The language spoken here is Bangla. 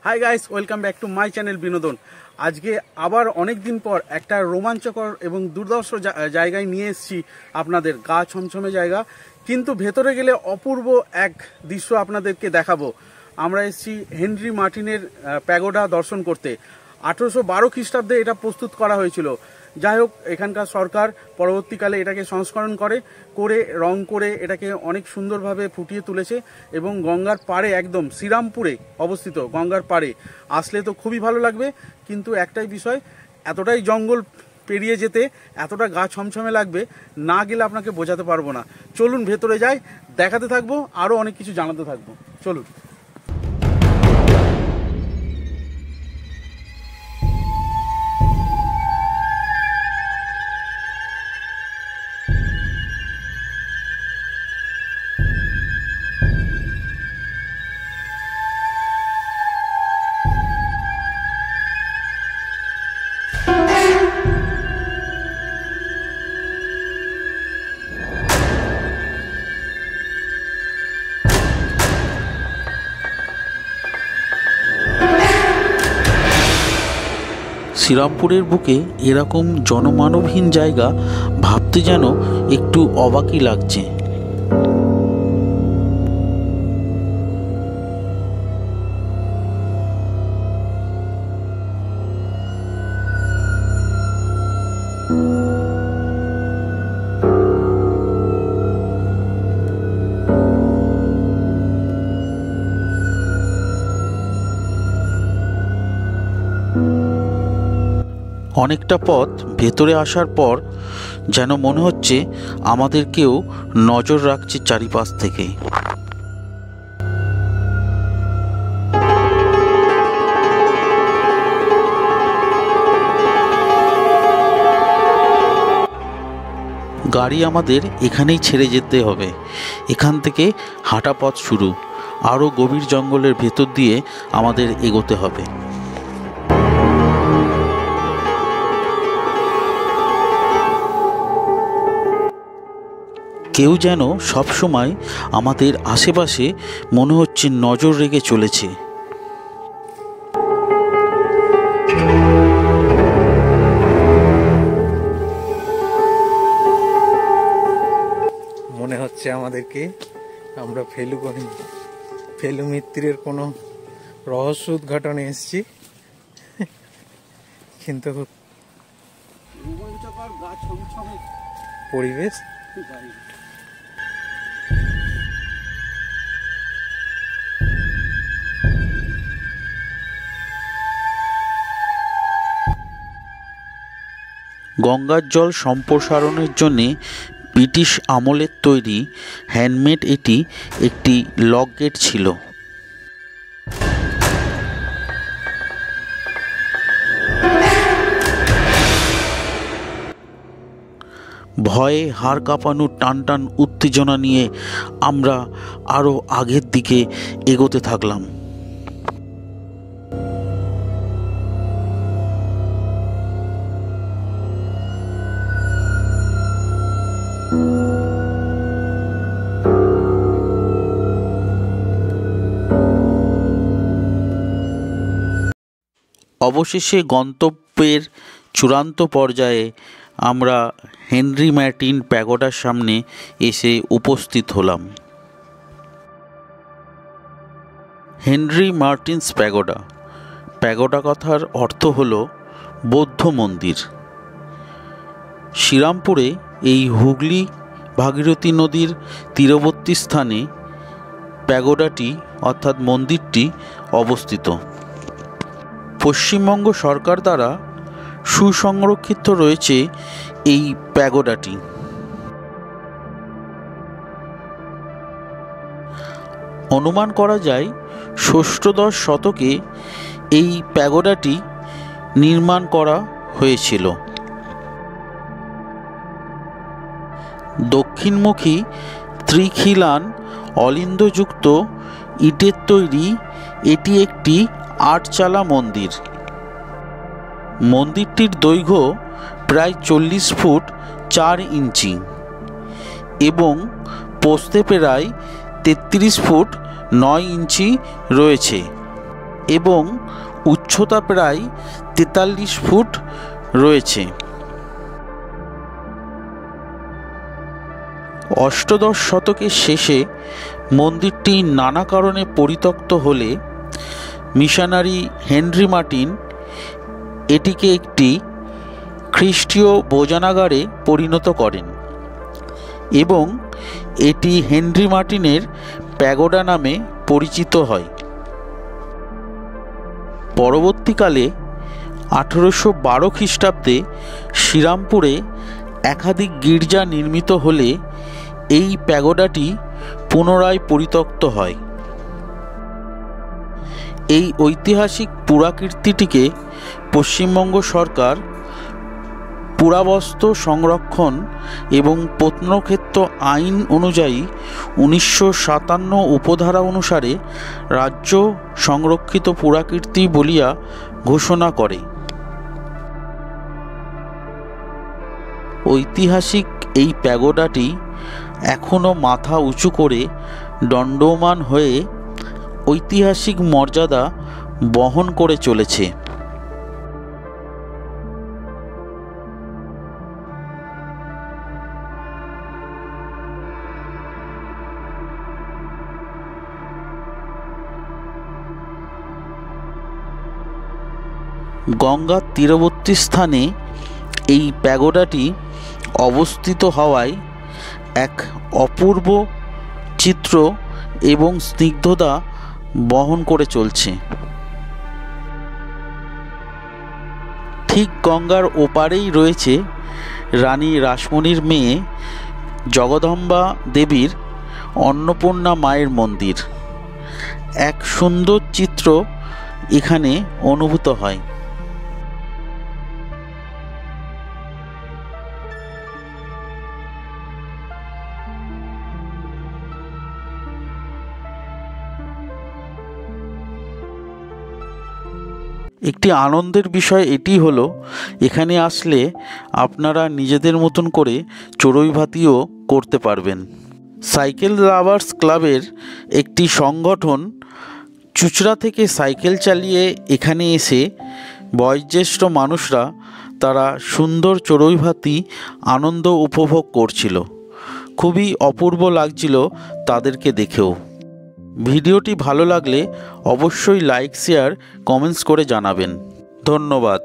Hi guys, welcome back to my channel বিনোদন। আজকে আবার অনেক দিন পর একটা রোমাঞ্চকর এবং দুর্ধর্ষ জায়গায় নিয়ে এসেছি আপনাদের। গা ছমছমে জায়গা, কিন্তু ভেতরে গেলে অপূর্ব এক দৃশ্য আপনাদেরকে দেখাবো। আমরা এসেছি হেনরি মার্টিনের প্যাগোডা দর্শন করতে। 1812 খ্রিস্টাব্দে এটা প্রস্তুত করা হয়েছিল। যাই হোক, এখানকার সরকার পরবর্তীকালে এটাকে সংস্করণ করে রং করে এটাকে অনেক সুন্দরভাবে ফুটিয়ে তুলেছে এবং গঙ্গার পাড়ে, একদম শ্রীরামপুরে অবস্থিত গঙ্গার পাড়ে। আসলে তো খুবই ভালো লাগবে, কিন্তু একটাই বিষয়, এতটাই জঙ্গল পেরিয়ে যেতে এতটা গা ছমছমে লাগবে, না গেলে আপনাকে বোঝাতে পারবো না। চলুন ভেতরে যাই, দেখাতে থাকবো, আরও অনেক কিছু জানাতে থাকবো। চলুন। শ্রীরামপুরের বুকে এরকম জনমানবহীন জায়গা ভাবতে যেন একটু অবাকই লাগছে। অনেকটা পথ ভেতরে আসার পর যেন মনে হচ্ছে আমাদেরকেও নজর রাখছে চারিপাশ থেকে। গাড়ি আমাদের এখানেই ছেড়ে যেতে হবে। এখান থেকে হাঁটা পথ শুরু, আরও গভীর জঙ্গলের ভেতর দিয়ে আমাদের এগোতে হবে। কেউ যেন সবসময় আমাদের আশেপাশে মনে হচ্ছে নজর রেখে চলেছে। মনে হচ্ছে আমাদেরকে আমরা ফেলু মিত্রের কোনো রহস্য উদ্ঘাটনে এসেছি, কিন্তু পরিবেশ গঙ্গার জল সম্প্রসারণের জন্যে ব্রিটিশ আমলের তৈরি হ্যান্ডমেড এটি একটি লক গেট ছিল। ভয়ে হাড় কাঁপানো টান টান উত্তেজনা নিয়ে আমরা আরও আগের দিকে এগোতে থাকলাম। অবশেষে গন্তব্যের চূড়ান্ত পর্যায়ে আমরা হেনরি মার্টিন প্যাগোডার সামনে এসে উপস্থিত হলাম। Henry Martin's pagoda. প্যাগোডা কথার অর্থ হল বৌদ্ধ মন্দির। শ্রীরামপুরে এই হুগলি ভাগীরথী নদীর তীরবর্তী স্থানে প্যাগোডাটি অর্থাৎ মন্দিরটি অবস্থিত। পশ্চিমবঙ্গ সরকার দ্বারা সুসংরক্ষিত রয়েছে এই প্যাগোডাটি। অনুমান করা যায় ষষ্ঠদশ শতকে এই প্যাগোডাটি নির্মাণ করা হয়েছিল। দক্ষিণমুখী ত্রিখিলান অলিন্দযুক্ত ইটের তৈরি এটি একটি আটচালা মন্দির। মন্দিরটির দৈর্ঘ্য প্রায় 40 ফুট 4 ইঞ্চি এবং প্রস্থে প্রায় 33 ফুট 9 ইঞ্চি রয়েছে। এবং উচ্চতা প্রায় 43 ফুট রয়েছে। অষ্টাদশ শতকের শেষে মন্দিরটি নানা কারণে পরিত্যক্ত হলে মিশনারি হেনরি মার্টিন এটিকে একটি খ্রিস্টীয় ভোজনাগারে পরিণত করেন এবং এটি হেনরি মার্টিনের প্যাগোডা নামে পরিচিত হয়। পরবর্তীকালে 1812 খ্রিস্টাব্দে শ্রীরামপুরে একাধিক গির্জা নির্মিত হলে এই প্যাগোডাটি পুনরায় পরিত্যক্ত হয়। এই ঐতিহাসিক পুরাকীর্তিটিকে পশ্চিমবঙ্গ সরকার পুরাবস্তু সংরক্ষণ এবং প্রত্নক্ষেত্র আইন অনুযায়ী 1957 উপধারা অনুসারে রাজ্য সংরক্ষিত পুরাকীর্তি বলিয়া ঘোষণা করে। ঐতিহাসিক এই প্যাগোডাটি এখনও মাথা উঁচু করে দণ্ডমান হয়ে ঐতিহাসিক মর্যাদা বহন করে চলেছে। গঙ্গার তীরবর্তী স্থানে এই প্যাগোডাটি অবস্থিত হওয়ায় এক অপূর্ব চিত্র এবং স্নিগ্ধতা বহন করে চলছে। ঠিক গঙ্গার ওপারেই রয়েছে রানী রাসমণির মেয়ে জগদম্বা দেবীর অন্নপূর্ণা মায়ের মন্দির। এক সুন্দর চিত্র এখানে অনুভূত হয়। একটি আনন্দের বিষয় এটি হলো এখানে আসলে আপনারা নিজেদের মতন করে চড়ুই ভাতিও করতে পারবেন। সাইকেল লাভার্স ক্লাবের একটি সংগঠন চুঁচড়া থেকে সাইকেল চালিয়ে এখানে এসে বয়োজ্যেষ্ঠ মানুষরা তারা সুন্দর চড়ুই ভাতি আনন্দ উপভোগ করছিল। খুবই অপূর্ব লাগছিল তাদেরকে দেখেও। ভিডিওটি ভালো লাগলে অবশ্যই লাইক, শেয়ার, কমেন্টস করে জানাবেন। ধন্যবাদ।